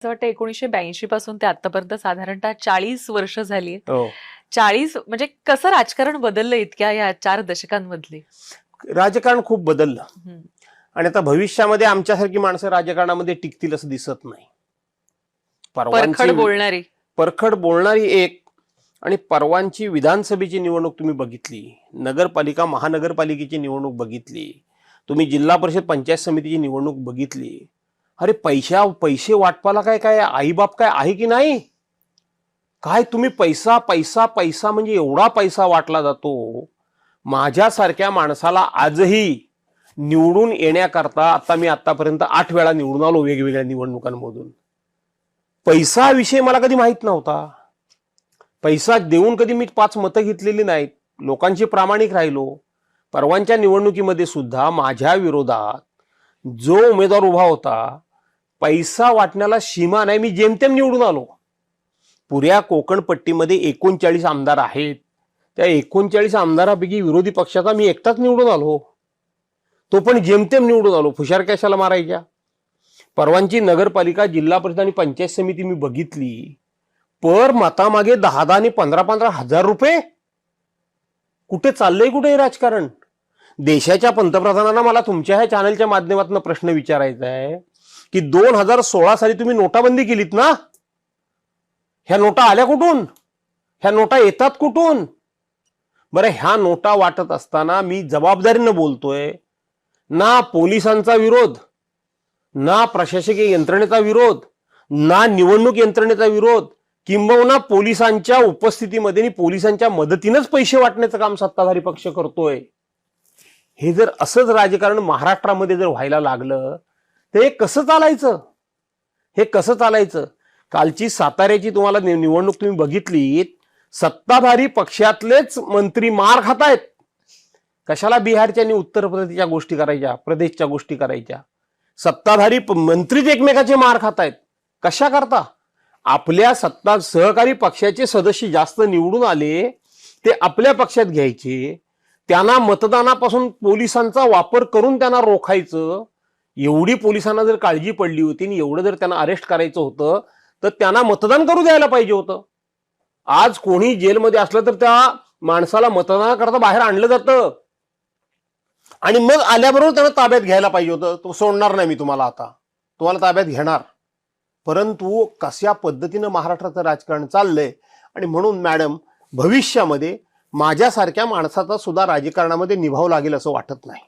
असं वाटतं 1982 पासून ते आतापर्यंत साधारणतः 40 वर्ष झाली. हो. 40 म्हणजे कसं राजकारण बदललं इतक्या या 4 दशकांमधले? राजकारण खूप बदललं हं. आणि आता भविष्यामध्ये आमच्यासारखी माणसं राजकारणामध्ये टिकतील असं दिसत नाही. परखड बोलणारी. परखड बोलणारी एक आणि परवांची विधानसभेची निवडणूक तुम्ही बघितली, नगरपालिका महानगरपालिकेची निवडणूक बघितली, तुम्ही जिल्हा परिषद पंचायत समितीची निवडणूक बघितली. अरे पैसे वाटपाला काय काय आईबाप काय आहे की नाही? काय तुम्ही पैसा पैसा पैसा म्हणजे एवढा पैसा वाटला जातो. माझ्यासारख्या माणसाला आजही निवडून येण्याकरता आता मी आतापर्यंत 8 वेळा निवडून आलो वेगवेगळ्या निवडणुकांमधून. पैसा विषय मला कधी माहित नव्हता. पैसा देऊन कधी मी 5 मतं घेतलेली नाहीत. लोकांशी प्रामाणिक राहिलो. परवांच्या निवडणुकीमध्ये सुद्धा माझ्या विरोधात जो उमेदवार उभा होता, पैसा वाटण्याला सीमा नाही, मी जेमतेम निवडून आलो. पुऱ्या कोकण पट्टीमध्ये 39 आमदार आहेत. त्या 39 आमदारापैकी विरोधी पक्षाचा मी एकटाच निवडून आलो. तो पण जेमतेम निवडून आलो. फुशार कशाला मारायच्या? परवांची नगरपालिका जिल्हा परिषद आणि पंचायत समिती मी बघितली. पर मतामागे 10 आणि 15 हजार रुपये. कुठे चाललंय कुठे हे राजकारण? देशाच्या पंतप्रधानांना मला तुमच्या ह्या चॅनलच्या माध्यमातून प्रश्न विचारायचा आहे की 2016 साली तुम्ही नोटाबंदी केलीत ना? ह्या नोटा आल्या कुठून? ह्या नोटा येतात कुठून? बरं, ह्या नोटा वाटत असताना मी जबाबदारीनं बोलतोय. ना पोलिसांचा विरोध, ना प्रशासकीय यंत्रणेचा विरोध, ना निवडणूक यंत्रणेचा विरोध, किंबहुना पोलिसांच्या उपस्थितीमध्ये आणि पोलिसांच्या मदतीनंच पैसे वाटण्याचं काम सत्ताधारी पक्ष करतोय. हे जर असंच राजकारण महाराष्ट्रामध्ये जर व्हायला लागलं तर हे कसं चालायचं? हे कसं चालायचं? कालची साताऱ्याची तुम्हाला निवडणूक तुम्ही बघितली, सत्ताधारी पक्षातलेच मंत्री मार खातायत. कशाला बिहारच्या आणि उत्तर प्रदेशच्या गोष्टी करायच्या, प्रदेशच्या गोष्टी करायच्या? सत्ताधारी मंत्रीच एकमेकाचे मार खातायत. कशा करता? आपल्या सहकारी पक्षाचे सदस्य जास्त निवडून आले, ते आपल्या पक्षात घ्यायचे, त्यांना मतदानापासून पोलिसांचा वापर करून त्यांना रोखायचं. एवढी पोलिसांना जर काळजी पडली होती आणि एवढं जर त्यांना अरेस्ट करायचं होतं तर त्यांना मतदान करू द्यायला पाहिजे होतं. आज कोणी जेलमध्ये असलं तर त्या माणसाला मतदानाकरता बाहेर आणलं जातं आणि मग आल्याबरोबर त्यांना ताब्यात घ्यायला पाहिजे होतं. तो सोडणार नाही मी तुम्हाला, आता तुम्हाला ताब्यात घेणार. परंतु कशा पद्धतीनं महाराष्ट्राचं राजकारण चाललंय. आणि म्हणून मॅडम, भविष्यामध्ये माझ्यासारख्या माणसाचा सुद्धा राजकारणामध्ये निभाव लागेल असं वाटत नाही.